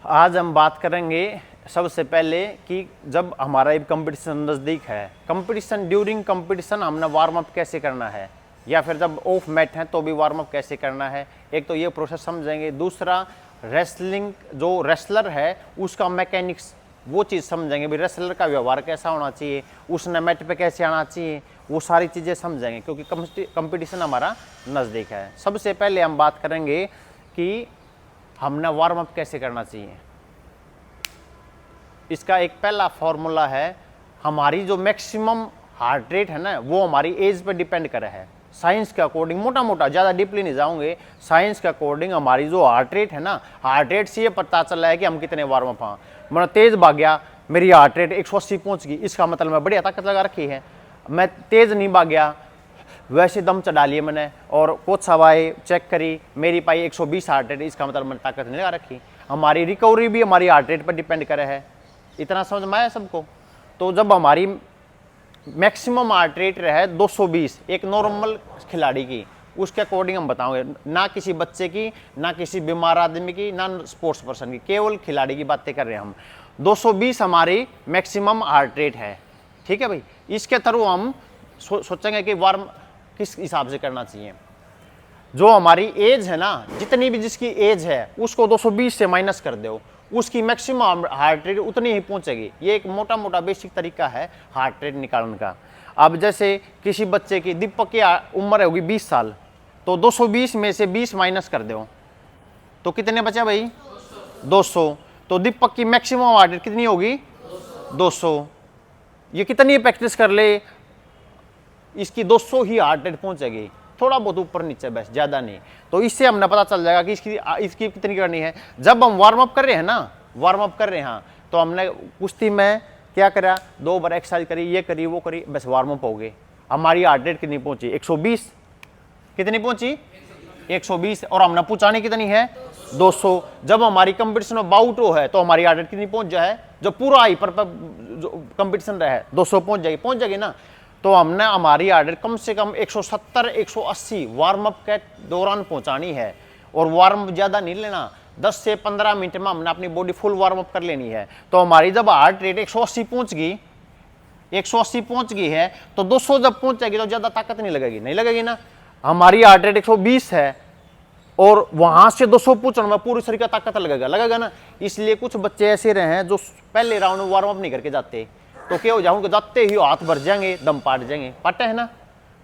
आज हम बात करेंगे सबसे पहले कि जब हमारा एक कंपटीशन नज़दीक है, कंपटीशन ड्यूरिंग कंपटीशन हमने वार्म अप कैसे करना है, या फिर जब ऑफ मैट है तो भी वार्म अप कैसे करना है। एक तो ये प्रोसेस समझेंगे। दूसरा, रेसलिंग जो रेसलर है उसका मैकेनिक्स, वो चीज़ समझेंगे भी रेसलर का व्यवहार कैसा होना चाहिए, उसने मैट पे कैसे आना चाहिए, वो सारी चीज़ें समझेंगे क्योंकि कंपटीशन हमारा नज़दीक है। सबसे पहले हम बात करेंगे कि हमने वार्म अप कैसे करना चाहिए। इसका एक पहला फॉर्मूला है, हमारी जो मैक्सिमम हार्ट रेट है ना वो हमारी एज पे डिपेंड करे है। साइंस के अकॉर्डिंग मोटा मोटा, ज़्यादा डीपली नहीं जाऊंगे, साइंस के अकॉर्डिंग हमारी जो हार्ट रेट है ना, हार्ट रेट से ये पता चला है कि हम कितने वार्म अप हैं। मैं तेज़ भाग गया, मेरी हार्ट रेट 180 पहुंच गई, इसका मतलब मैं बढ़िया ताकत लगा रखी है। मैं तेज़ नहीं भाग गया, वैसे दम चढ़ा लिए मैंने और कोच हवाई चेक करी, मेरी पाई 120 हार्ट रेट, इसका मतलब मैंने ताकत नहीं लगा रखी। हमारी रिकवरी भी हमारी हार्ट रेट पर डिपेंड करे है। इतना समझ में आया सबको। तो जब हमारी मैक्सिमम हार्ट रेट रहे 220 एक नॉर्मल खिलाड़ी की, उसके अकॉर्डिंग हम बताओगे, ना किसी बच्चे की, ना किसी बीमार आदमी की, ना स्पोर्ट्स पर्सन की, केवल खिलाड़ी की बातें कर रहे हैं हम। 220 हमारी मैक्सिमम हार्ट रेट है, ठीक है भाई। इसके थ्रू हम सोचेंगे कि वार्म किस हिसाब से करना चाहिए। जो हमारी एज है ना, जितनी भी जिसकी एज है उसको 220 से माइनस कर दो, उसकी मैक्सिमम हार्ट रेट उतनी ही पहुंचेगी। ये एक मोटा मोटा बेसिक तरीका है हार्ट रेट निकालने का। अब जैसे किसी बच्चे की, दीपक की उम्र होगी 20 साल, तो 220 में से 20 माइनस कर दो तो कितने बचे भाई? 200। तो दीपक की मैक्सिमम हार्ट रेट कितनी होगी? 200। ये कितनी प्रैक्टिस कर ले, इसकी 200 ही हार्ट रेट पहुंचेगी, थोड़ा बहुत ऊपर नीचे बस, ज़्यादा नहीं। तो इससे हमने पता चल जाएगा कि इसकी कितनी करनी है। जब हम वार्म अप कर रहे हैं ना, वार्म अप कर रहे हैं, तो हमने कुश्ती में क्या करा, 2 बार एक्सरसाइज करी, ये करी वो करी, बस वार्म अप हो गए। हमारी हार्ट रेट कितनी पहुंची? 120। कितनी पहुंची? 120। और हमने पूछानी कितनी है? 200। जब हमारी कंपटीशन में बाउट हो है तो हमारी हार्ट रेट कितनी पहुंच जाए, जो पूरा हाइपर पर कंपटीशन रहे 200 पहुंच जाएगी ना। तो हमने हमारी हार्ट रेट कम से कम 170 180 वार्म अप के दौरान पहुंचानी है। और वार्म अप ज़्यादा नहीं लेना, 10 से 15 मिनट में हमने अपनी बॉडी फुल वार्म अप कर लेनी है। तो हमारी जब हार्ट रेट 180 पहुंच गई, 180 पहुंच गई है, तो 200 जब पहुंच जाएगी तो ज़्यादा ताकत नहीं लगेगी, नहीं लगेगी ना। हमारी हार्ट रेट 120 है और वहां से 200 पूछने में पूरी शरीर का ताकत लगेगा ना। इसलिए कुछ बच्चे ऐसे रहे हैं जो पहले राउंड में वार्म अप नहीं करके जाते, तो क्या हो जाऊंगे, जाते ही हाथ भर जाएंगे, दम पाट जाएंगे, पाटे है ना।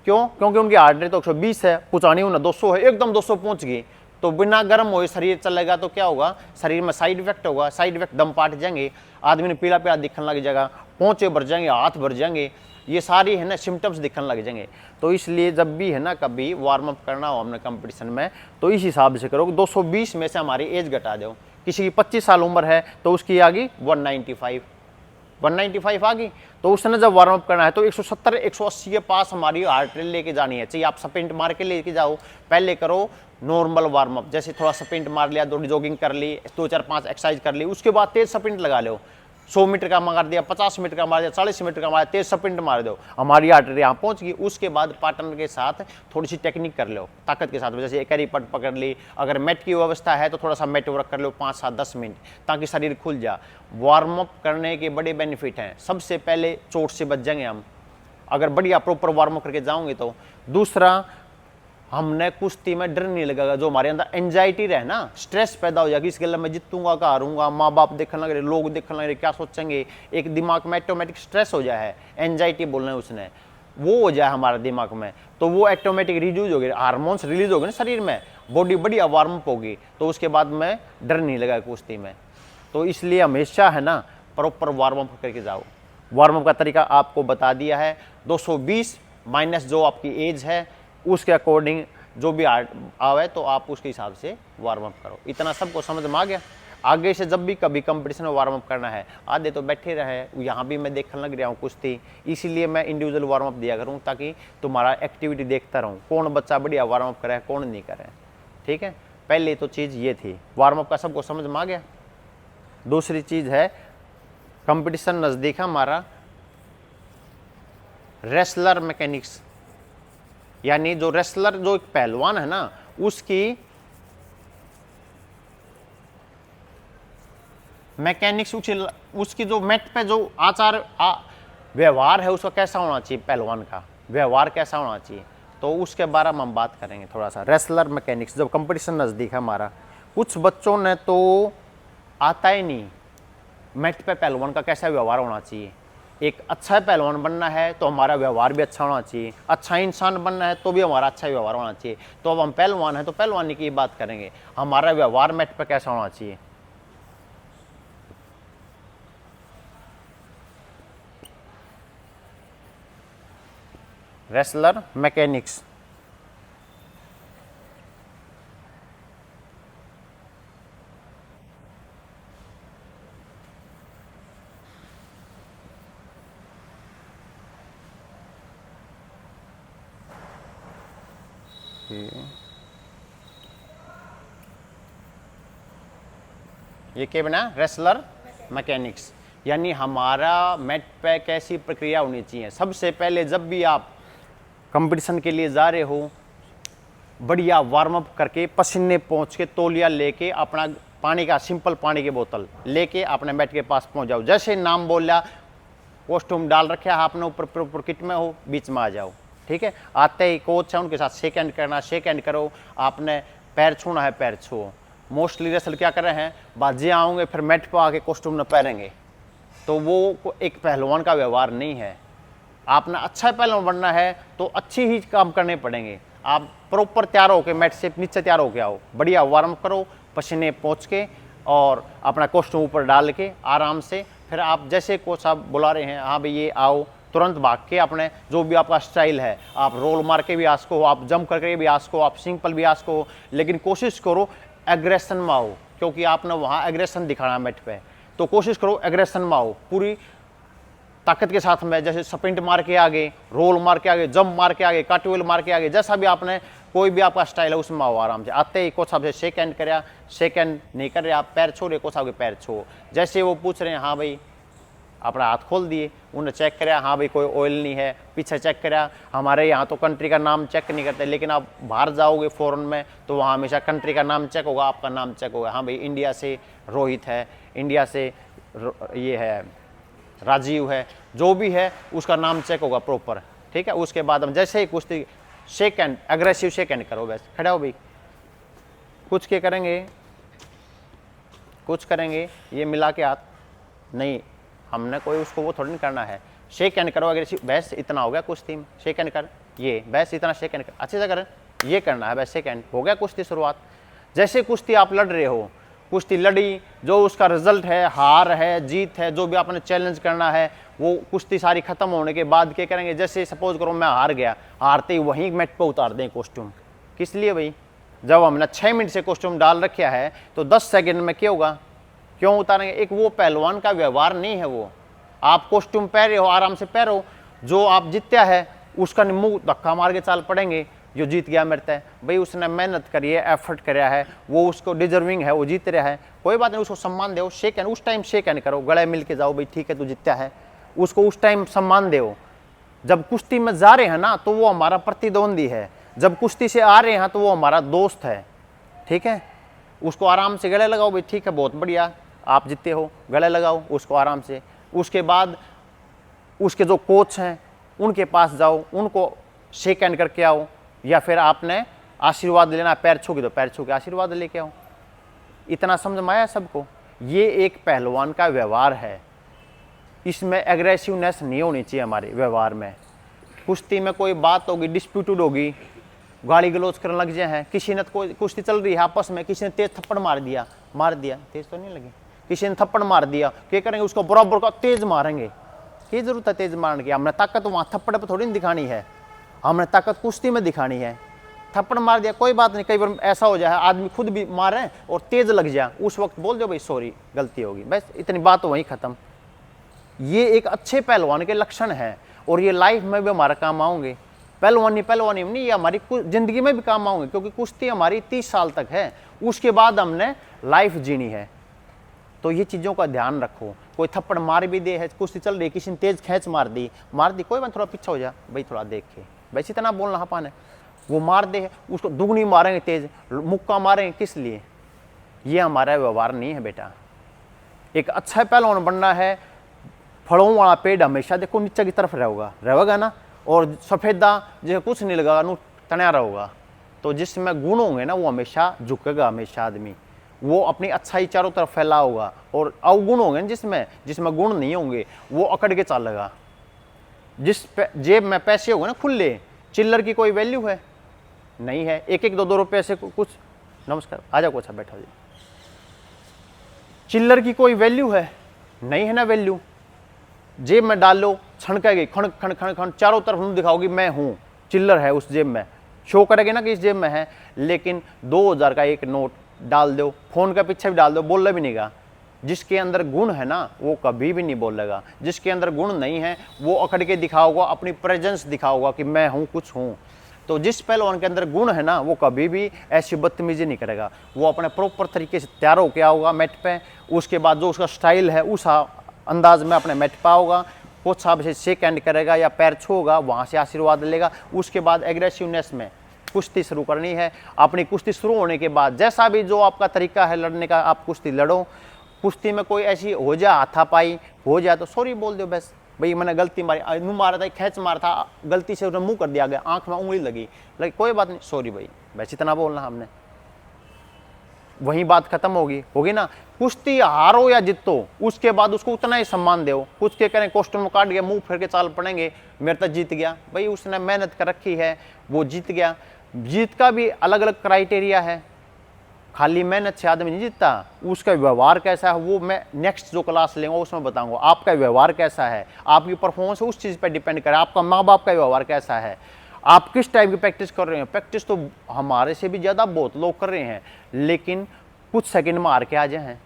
क्यों? क्योंकि उनकी हार्ट रेट तो 120 है, पुचानी उन्हें 200 है, एकदम 200 पहुंच गई, तो बिना गर्म हुए शरीर चलेगा तो क्या होगा, शरीर में साइड इफेक्ट होगा, साइड इफेक्ट दम पाट जाएंगे, आदमी ने पीला पीला दिखने लग जाएगा, पहुंचे भर जाएंगे, हाथ भर जाएंगे, ये सारी है ना सिम्टम्स दिखने लग जाएंगे। तो इसलिए जब भी है ना कभी वार्म अप करना हो हमने कंपटीशन में, तो इस हिसाब से करो, 220 में से हमारी एज घटा दो। किसी की 25 साल उम्र है तो उसकी आ गई 195 आ गई, तो उसने जब वार्म अप करना है तो 170 180 के पास हमारी हार्ट रेट लेके जानी है। चाहिए आप स्प्रिंट मार के लेके जाओ, पहले करो नॉर्मल वार्म अप, जैसे थोड़ा स्प्रिंट मार लिया, थोड़ी जॉगिंग कर ली, 2 4 5 एक्सरसाइज कर ली, उसके बाद तेज स्प्रिंट लगा लो, 100 मीटर का मार दिया, 50 मीटर का मार दिया, 40 मीटर का मार दिया, तेज स्प्रिंट मार दो, हमारी हार्ट रेट यहाँ पहुंच गई। उसके बाद पार्टनर के साथ थोड़ी सी टेक्निक कर लो ताकत के साथ, जैसे एक पट पकड़ ली, अगर मैट की व्यवस्था है तो थोड़ा सा मैट वर्क कर लो 5 7 10 मिनट, ताकि शरीर खुल जा। वार्म अप करने के बड़े बेनिफिट हैं। सबसे पहले चोट से बच जाएंगे हम अगर बढ़िया प्रॉपर वार्म अप करके जाओगे तो। दूसरा, हमने कुश्ती में डर नहीं लगेगा, जो हमारे अंदर एंजाइटी रहे ना, स्ट्रेस पैदा हो जाएगी, इसके लिए मैं जीतूंगा का हारूंगा, माँ बाप देखने लग रहे, लोग देखने लग रहे, क्या सोचेंगे, एक दिमाग में ऑटोमेटिक स्ट्रेस हो जाए है, एंजाइटी बोलना है उसने, वो हो जाए हमारे दिमाग में, तो वो ऑटोमेटिक रिड्यूज हो गए, हार्मोन्स रिलीज हो गए ना शरीर में, बॉडी बढ़िया वार्म अप होगी, तो उसके बाद में डर नहीं लगेगा कुश्ती में। तो इसलिए हमेशा है ना प्रॉपर वार्म अप करके जाओ। वार्म अप का तरीका आपको बता दिया है, 220 माइनस जो आपकी एज है उसके अकॉर्डिंग जो भी आवे तो आप उसके हिसाब से वार्म अप करो। इतना सबको समझ में आ गया। आगे से जब भी कभी कंपटीशन में वार्म अप करना है, आधे तो बैठे रहे, यहाँ भी मैं देखने लग रहा हूँ कुश्ती, इसीलिए मैं इंडिविजुअल वार्म अप दिया करूँ ताकि तुम्हारा एक्टिविटी देखता रहूँ, कौन बच्चा बढ़िया वार्म अप करे कौन नहीं करे। ठीक है, पहले तो चीज़ ये थी, वार्म अप का सबको समझ में आ गया। दूसरी चीज़ है, कंपटीशन नज़दीक है हमारा, रेसलर मैकेनिक्स, यानी जो रेसलर जो एक पहलवान है ना, उसकी मैकेनिक्स उसकी जो मैट पे जो व्यवहार है उसका कैसा होना चाहिए, पहलवान का व्यवहार कैसा होना चाहिए, तो उसके बारे में हम बात करेंगे थोड़ा सा। रेसलर मैकेनिक्स, जब कंपटीशन नज़दीक है हमारा, कुछ बच्चों ने तो आता ही नहीं मैट पे पहलवान का कैसा व्यवहार होना चाहिए। एक अच्छा पहलवान बनना है तो हमारा व्यवहार भी अच्छा होना चाहिए, अच्छा इंसान बनना है तो भी हमारा अच्छा व्यवहार होना चाहिए। तो अब हम पहलवान हैं तो पहलवानी की बात करेंगे, हमारा व्यवहार मैट पे कैसा होना चाहिए। रेसलर मैकेनिक्स, ये क्या बना, रेसलर मैकेनिक्स, यानी हमारा मैट पे कैसी प्रक्रिया होनी चाहिए। सबसे पहले जब भी आप कंपटीशन के लिए जा रहे हो, बढ़िया वार्म अप करके पसीने पहुंच के तौलिया लेके अपना पानी का सिंपल पानी की बोतल लेके अपने मैट के पास पहुंच जाओ। जैसे नाम बोला, कॉस्ट्यूम डाल रखा है आपने, ऊपर प्रॉपर किट में हो, बीच में आ जाओ, ठीक है। आते ही कोच है उनके साथ शेक हैंड करना, शेक हैंड करो। आपने पैर छूना है, पैर छुओ। मोस्टली रेसल क्या कर रहे हैं, बाजी आओगे फिर मैट पर आके कॉस्ट्यूम न पहनेंगे, तो वो एक पहलवान का व्यवहार नहीं है। आपने अच्छा पहलवान बनना है तो अच्छी ही काम करने पड़ेंगे। आप प्रॉपर तैयार होकर मैट से नीचे तैयार होके आओ, बढ़िया वार्म करो पसीने पहुँच के, और अपना कॉस्ट्यूम ऊपर डाल के आराम से फिर आप जैसे कोच साहब बुला रहे हैं, हाँ भाई ये आओ, तुरंत भाग के अपने जो भी आपका स्टाइल है, आप रोल मार के भी आ सको, आप जंप करके भी आ सको, आप सिंपल भी आ सको, लेकिन कोशिश करो एग्रेशन में आओ, क्योंकि आपने वहाँ एग्रेशन दिखाना है मैट पे। तो कोशिश करो एग्रेशन में आओ पूरी ताकत के साथ में, जैसे स्प्रिंट मार के आगे, रोल मार के आगे, जंप मार के आगे, कार्टवेल मार के आगे, जैसा भी आपने कोई भी आपका स्टाइल है उसमें आओ आराम से। आते ही कोच साहब से शेक हैंड कराया, शेक हैंड नहीं कर रहे आप पैर छो रहे, कोच साहब के पैर छो। जैसे वो पूछ रहे हैं हाँ भाई, अपना हाथ खोल दिए, उन्हें चेक कराया, हाँ भाई कोई ऑयल नहीं है, पीछे चेक कराया। हमारे यहाँ तो कंट्री का नाम चेक नहीं करते, लेकिन आप बाहर जाओगे फॉरेन में तो वहाँ हमेशा कंट्री का नाम चेक होगा, आपका नाम चेक होगा। हाँ भाई इंडिया से रोहित है, इंडिया से ये है राजीव है, जो भी है उसका नाम चेक होगा प्रॉपर, ठीक है। उसके बाद हम जैसे ही कुश्ती shake hand, aggressive shake hand करो, बस खड़े हो भाई, कुछ के करेंगे, कुछ करेंगे, ये मिला के हाथ नहीं, हमने कोई उसको वो थोड़ी नहीं करना है। शेक हैंड करो एग्रेसिव, बस इतना हो गया कुश्ती में, शेक हैंड कर, ये बस इतना शेक हैंड कर, अच्छे से कर, ये करना है बस, शेक हैंड हो गया कुश्ती शुरुआत। जैसे कुश्ती आप लड़ रहे हो, कुश्ती लड़ी, जो उसका रिजल्ट है, हार है जीत है, जो भी आपने चैलेंज करना है, वो कुश्ती सारी खत्म होने के बाद क्या करेंगे। जैसे सपोज करो मैं हार गया, हारते ही वहीं मैट पे उतार दें कॉस्ट्यूम। किस लिए भाई, जब हमने 6 मिनट से कॉस्ट्यूम डाल रखा है तो 10 सेकंड में क्या होगा, क्यों उतारेंगे। एक वो पहलवान का व्यवहार नहीं है वो। आप कॉस्ट्यूम पहरे हो, आराम से पहरो, जो आप जीत्या है उसका मुंह धक्का मार के चाल पड़ेंगे, जो जीत गया मरता है भाई, उसने मेहनत करी है, एफर्ट कराया है, वो उसको डिजर्विंग है, वो जीत रहा है, कोई बात नहीं, उसको सम्मान दो। शेक हैंड उस टाइम शेक हैंड करो, गले मिल के जाओ भाई, ठीक है तू जीत्या है, उसको उस टाइम सम्मान दो। जब कुश्ती में जा रहे हैं ना तो वो हमारा प्रतिद्वंदी है, जब कुश्ती से आ रहे हैं तो वो हमारा दोस्त है, ठीक है। उसको आराम से गले लगाओ भाई, ठीक है बहुत बढ़िया आप जीते हो, गले लगाओ उसको आराम से। उसके बाद उसके जो कोच हैं उनके पास जाओ, उनको शेक हैंड करके आओ, या फिर आपने आशीर्वाद लेना, पैर छू के, तो पैर छू के आशीर्वाद लेके आओ। इतना समझ में आया सबको। ये एक पहलवान का व्यवहार है, इसमें एग्रेसिवनेस नहीं होनी चाहिए हमारे व्यवहार में। कुश्ती में कोई बात होगी, डिस्प्यूटेड होगी, गाली गलौज करने लग जाए हैं, किसी ने कोई कुश्ती चल रही है आपस में, किसी ने तेज थप्पड़ मार दिया, तेज तो नहीं लगी, किसी ने थप्पड़ मार दिया, क्या करेंगे उसको बराबर का तेज मारेंगे। क्या जरूरत है तेज मारने की, हमने ताकत वहाँ थप्पड़ पर थोड़ी नहीं दिखानी है, हमने ताकत कुश्ती में दिखानी है। थप्पड़ मार दिया कोई बात नहीं, कई बार ऐसा हो जाए आदमी खुद भी मारे और तेज लग जाए, उस वक्त बोल दो भाई सॉरी गलती होगी, बस इतनी बात वहीं खत्म। ये एक अच्छे पहलवान के लक्षण है और ये लाइफ में भी हमारा काम आएंगे। पहलवानी नहीं, ये हमारी जिंदगी में भी काम आएंगे, क्योंकि कुश्ती हमारी 30 साल तक है, उसके बाद हमने लाइफ जीनी है। तो ये चीज़ों का ध्यान रखो। कोई थप्पड़ मार भी दे है, कुश्ती चल रही, किसी ने तेज खींच मार दी, कोई बात थोड़ा पीछा हो जा भाई, थोड़ा देख के, बस इतना बोलना हपान है। वो मार दे उसको दुगनी मारेंगे, तेज मुक्का मारेंगे, किस लिए। ये हमारा व्यवहार नहीं है बेटा। एक अच्छा पहलवान बनना है, फलों वाला पेड़ हमेशा देखो नीचे की तरफ रहेगा ना, और सफ़ेदा जो कुछ नहीं लगा नु तना रहेगा। तो जिसमें गुण होंगे ना वो हमेशा झुकेगा, हमेशा आदमी वो अपनी अच्छाई चारों तरफ फैला होगा, और अवगुण होंगे जिसमें गुण नहीं होंगे वो अकड़ के चलेगा। जेब में पैसे होंगे ना खुले, चिल्लर की कोई वैल्यू है नहीं है, एक एक दो दो रुपये से कुछ, नमस्कार आ जाओ, अच्छा बैठा जी, चिल्लर की कोई वैल्यू है नहीं है ना वैल्यू। जेब में डाल लो, छणकेगी खण खण खण खण, चारों तरफ मुंह दिखाओगी मैं हूं, चिल्लर है उस जेब में, शो करेगी ना कि इस जेब में है। लेकिन 2000 का एक नोट डाल दो, फोन का पीछे भी डाल दो, बोल भी नहीं गा। जिसके अंदर गुण है ना वो कभी भी नहीं बोलेगा, जिसके अंदर गुण नहीं है वो अकड़ के दिखाओगा, अपनी प्रेजेंस दिखाओगा कि मैं हूं, कुछ हूं। तो जिस पहलवान के अंदर गुण है ना वो कभी भी ऐसी बदतमीजी नहीं करेगा, वो अपने प्रॉपर तरीके से तैयार होकर आओगा मैट पे, उसके बाद जो उसका स्टाइल है उस अंदाज में अपने मैट पे आओगा, कोच साहब से शेक हैंड करेगा या पैर छूगा, वहाँ से आशीर्वाद लेगा। उसके बाद एग्रेसिवनेस में कुश्ती शुरू करनी है। अपनी कुश्ती शुरू होने के बाद जैसा भी जो आपका तरीका है लड़ने का, आप कुश्ती लड़ो। कुश्ती में कोई ऐसी हो जाए हाथापाई हो जाए तो सॉरी बोल दो, बस भाई मैंने गलती मारी, मुँह मारा था, खींच मारा था, गलती से मुंह कर दिया गया, आंख में उंगली लगी, कोई बात नहीं, सॉरी भाई, बस इतना बोलना हमने, वहीं बात खत्म होगी ना। कुश्ती हारो या जीतो उसके बाद उसको उतना ही सम्मान दो। कुछ के करें कॉस्ट्यूम काट गया, मुंह फेर के चाल पड़ेंगे, मेरे तक जीत गया, भाई उसने मेहनत कर रखी है वो जीत गया। जीत का भी अलग अलग क्राइटेरिया है, खाली मेहनत से आदमी नहीं जीतता, उसका व्यवहार कैसा है वो मैं नेक्स्ट जो क्लास लेंगे उसमें बताऊंगा। आपका व्यवहार कैसा है, आपकी परफॉर्मेंस उस चीज़ पर डिपेंड करे, आपका माँ बाप का व्यवहार कैसा है, आप किस टाइप की प्रैक्टिस कर रहे हैं। प्रैक्टिस तो हमारे से भी ज़्यादा बहुत लोग कर रहे हैं, लेकिन कुछ सेकंड में हार के आ जाए हैं,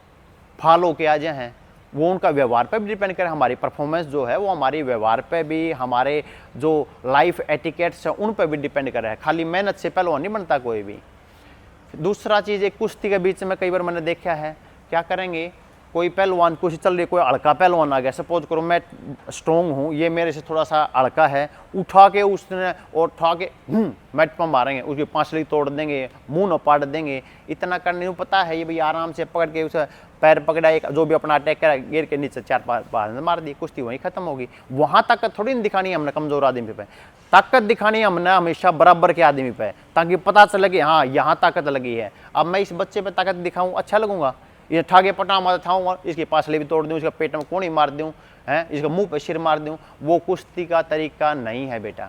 फॉलो के आ जाए हैं, वो उनका व्यवहार पे भी डिपेंड करे। हमारी परफॉर्मेंस जो है वो हमारे व्यवहार पे भी, हमारे जो लाइफ एटिकेट्स हैं उन पे भी डिपेंड कर रहा है। खाली मेहनत से पहलवान नहीं बनता कोई भी। दूसरा चीज़, एक कुश्ती के बीच में कई बार मैंने देखा है क्या करेंगे, कोई पहलवान कुश्ती चल रही है, कोई हल्का पहलवान आ गया, सपोज करो मैं स्ट्रॉन्ग हूँ, ये मेरे से थोड़ा सा हल्का है, उठा के उसने और उठा के मैट पर मारेंगे, उसकी पांचली तोड़ देंगे, मुंह न पाट देंगे। इतना करने को पता है ये भाई आराम से पकड़ के उसे पैर पकड़ा, एक जो भी अपना अटैक करा गिर के नीचे 4-5 बार मार दी, कुश्ती वहीं खत्म होगी। वहाँ ताकत थोड़ी नहीं दिखानी है हमने कमजोर आदमी पे, ताकत दिखानी है हमने हमेशा बराबर के आदमी पे, ताकि पता चले कि हाँ यहाँ ताकत लगी है। अब मैं इस बच्चे पे ताकत दिखाऊँ, अच्छा लगूंगा? ये ठाके पटा मार था, इसकी पासले भी तोड़ दूँ, इसका पेट में कोनी मार दूँ, हैं इसका मुंह पे सिर मार दूँ, वो कुश्ती का तरीका नहीं है बेटा।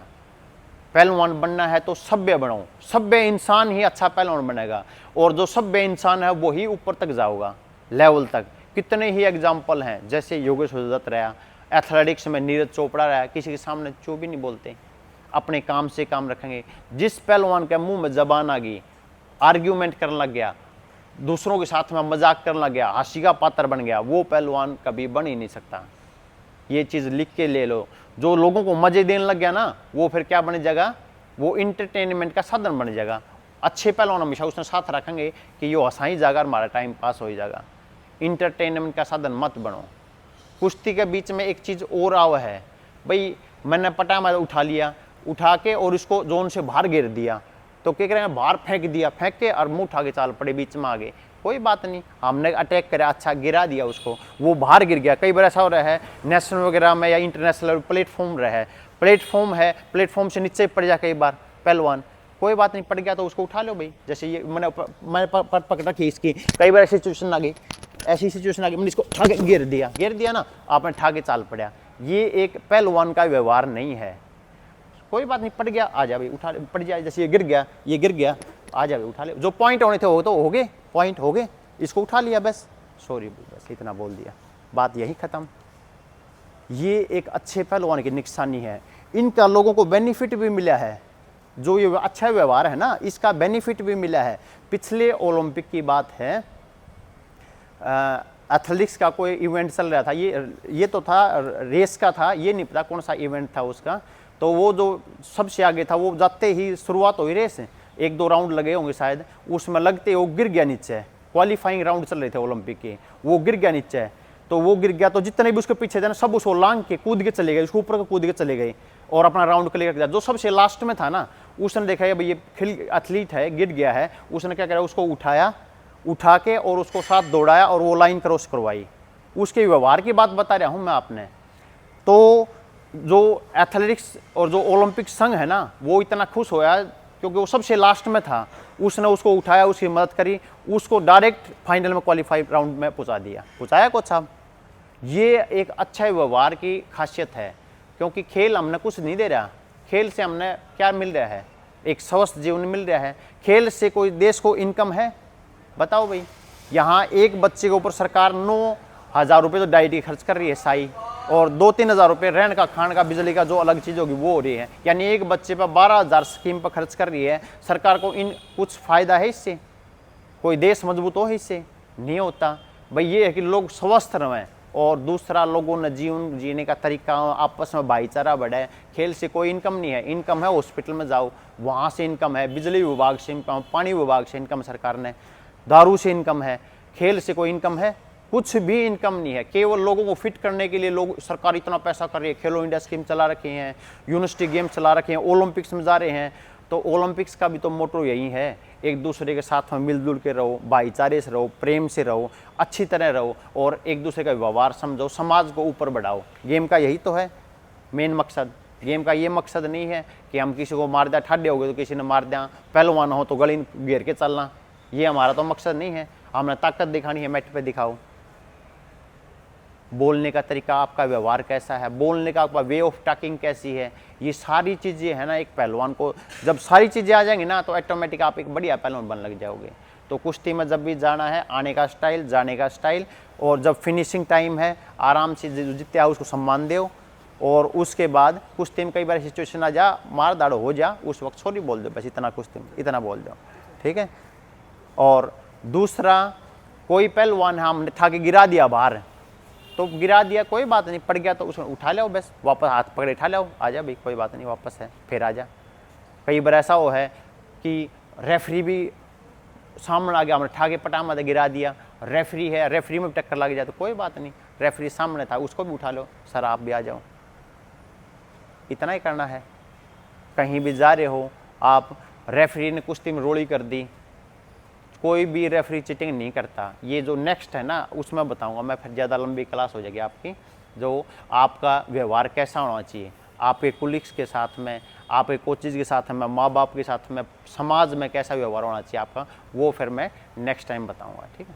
पहलवान बनना है तो सभ्य बनो, सभ्य इंसान ही अच्छा पहलवान बनेगा, और जो सभ्य इंसान है वो ही ऊपर तक जाओगा, लेवल तक। कितने ही एग्जाम्पल हैं, जैसे योगेश्वर दत्त रहा, एथलेटिक्स में नीरज चोपड़ा रहा, किसी के सामने चो भी नहीं बोलते, अपने काम से काम रखेंगे। जिस पहलवान के मुंह में जबान आ गई, आर्ग्यूमेंट करने लग गया, दूसरों के साथ में मजाक करने लग गया, हंसी का पात्र बन गया, वो पहलवान कभी बन ही नहीं सकता। ये चीज़ लिख के ले लो। जो लोगों को मजे देने लग गया ना, वो फिर क्या बन जाएगा, वो इंटरटेनमेंट का साधन बन जाएगा। अच्छे पहलवान हमेशा उसने साथ रखेंगे कि यो हंसाई जाएगा, हमारा टाइम पास हो जाएगा। इंटरटेनमेंट का साधन मत बनो। कुश्ती के बीच में एक चीज़ और आव है, भाई मैंने पटामा उठा लिया, उठा के और इसको जोन से बाहर गिर दिया, तो क्या करेंगे, बाहर फेंक दिया, फेंक के और मुंह उठा के चाल पड़े, बीच में आ गए, कोई बात नहीं, हमने अटैक करा, अच्छा गिरा दिया उसको, वो बाहर गिर गया। कई बार ऐसा हो रहा है नेशनल वगैरह में या इंटरनेशनल प्लेटफॉर्म रहा है, प्लेटफॉर्म है, प्लेटफॉर्म से नीचे पड़ जाए कई बार पहलवान, कोई बात नहीं, पड़ गया तो उसको उठा लो भाई। जैसे ये मैंने पकड़ रखी इसकी, कई बार ऐसी सिचुएशन आ गई, ऐसी सिचुएशन आ गई, मैंने इसको ठा के गिर दिया ना, आपने ठा के चाल पड़ा। ये एक पहलवान का व्यवहार नहीं है। कोई बात नहीं, पड़ गया, आ जा भाई, उठा, पड़ जाए, जैसे ये गिर गया, आ जा भाई, उठा ले, जो पॉइंट होने थे वो तो हो गए, पॉइंट हो गए, इसको उठा लिया, बस सॉरी, बस इतना बोल दिया, बात यही खत्म। ये एक अच्छे पहलवान की निशानी है। इनका लोगों को बेनिफिट भी मिला है, जो ये अच्छा व्यवहार है ना, इसका बेनिफिट भी मिला है। पिछले ओलंपिक की बात है, एथलेटिक्स का कोई इवेंट चल रहा था, ये तो था रेस का था, ये नहीं पता कौन सा इवेंट था उसका, तो वो जो सबसे आगे था वो जाते ही शुरुआत हुई रेस, 1-2 राउंड लगे होंगे शायद, उसमें लगते वो गिर गया नीचे, क्वालिफाइंग राउंड चल रहे थे ओलंपिक के, वो गिर गया नीचे, तो वो गिर गया तो जितने भी उसके पीछे थे ना सब उसको लांग के कूद के चले गए, उसको ऊपर कूद के चले गए और अपना राउंड क्लियर किया। जो सबसे लास्ट में था ना, उसने देखा है भाई ये एथलीट है, गिर गया है, उसने क्या करा, उसको उठा के और उसको साथ दौड़ाया और वो लाइन क्रॉस करवाई, उसके व्यवहार की बात बता रहा हूँ मैं आपने। तो जो एथलेटिक्स और जो ओलंपिक संघ है ना, वो इतना खुश होया क्योंकि वो सबसे लास्ट में था, उसने उसको उठाया, उसकी मदद करी, उसको डायरेक्ट फाइनल में क्वालिफाई राउंड में पहुंचा दिया, पहुंचाया कोच साहब। ये एक अच्छा व्यवहार की खासियत है, क्योंकि खेल हमने कुछ नहीं दे रहा, खेल से हमने क्या मिल रहा है, एक स्वस्थ जीवन मिल रहा है। खेल से कोई देश को इनकम है, बताओ भाई। यहाँ एक बच्चे के ऊपर सरकार 9,000 रुपये तो डाइट की खर्च कर रही है साई, और 2-3 हज़ार रुपये रहने का, खाने का, बिजली का जो अलग चीज़ होगी वो हो रही है। यानी एक बच्चे पर 12,000 स्कीम पर खर्च कर रही है सरकार को। इन कुछ फ़ायदा है इससे? कोई देश मजबूत हो इससे? नहीं होता भाई। ये है कि लोग स्वस्थ रहें, और दूसरा लोगों ने जीवन जीने का तरीका, आपस में भाईचारा बढ़े। खेल से कोई इनकम नहीं है, इनकम है हॉस्पिटल में जाओ, वहाँ से इनकम है, बिजली विभाग से इनकम, पानी विभाग से इनकम सरकार ने, दारू से इनकम है। खेल से कोई इनकम है? कुछ भी इनकम नहीं है। केवल लोगों को फिट करने के लिए लोग, सरकार इतना पैसा कर रही है, खेलो इंडिया स्कीम चला रखी हैं, यूनिवर्सिटी गेम चला रखे हैं, ओलंपिक्स में जा रहे हैं। तो ओलंपिक्स का भी तो मोटो यही है, एक दूसरे के साथ में मिलजुल के रहो, भाईचारे से रहो, प्रेम से रहो, अच्छी तरह रहो, और एक दूसरे का व्यवहार समझो, समाज को ऊपर बढ़ाओ। गेम का यही तो है मेन मकसद। गेम का ये मकसद नहीं है कि हम किसी को मार दिया, ठाड्डे हो गए तो किसी ने मार दिया, पहलवान हो तो गली घेर के चलना, ये हमारा तो मकसद नहीं है। हमने ताकत दिखानी है, मैट पे दिखाओ। बोलने का तरीका, आपका व्यवहार कैसा है, बोलने का आपका वे ऑफ टॉकिंग कैसी है, ये सारी चीज़ें है ना, एक पहलवान को जब सारी चीज़ें आ जाएंगी ना, तो ऑटोमेटिक आप एक बढ़िया पहलवान बन लग जाओगे। तो कुश्ती में जब भी जाना है, आने का स्टाइल, जाने का स्टाइल, और जब फिनिशिंग टाइम है आराम से जितने आओ उसको सम्मान दो। और उसके बाद कुश्ती में कई बार सिचुएशन आ जा, मार दाड़ो हो जा, उस वक्त सॉरी बोल दो, बस इतना कुश्ती में इतना बोल दो, ठीक है। और दूसरा, कोई पहलवान हमने ठा के गिरा दिया बाहर, तो गिरा दिया कोई बात नहीं, पड़ गया तो उसको उठा लो, बस वापस हाथ पकड़े उठा लो, आ जा भाई कोई बात नहीं, वापस है फिर आ जा। कई बार ऐसा हो है कि रेफरी भी सामने आ गया, हमने ठा के पटामा तो गिरा दिया, रेफरी है, रेफरी में भी टक्कर लग जाए तो कोई बात नहीं, रेफरी सामने था, उसको भी उठा लो, सर आप भी आ जाओ। इतना ही करना है। कहीं भी जा रहे हो आप, रेफरी ने कुश्ती में रोड़ी कर दी, कोई भी रेफरी चीटिंग नहीं करता। ये जो नेक्स्ट है ना, उसमें बताऊंगा मैं, फिर ज़्यादा लंबी क्लास हो जाएगी आपकी। जो आपका व्यवहार कैसा होना चाहिए आपके कुलीग्स के साथ में, आपके कोचेज के साथ में, माँ बाप के साथ में, समाज में कैसा व्यवहार होना चाहिए आपका, वो फिर मैं नेक्स्ट टाइम बताऊंगा, ठीक है।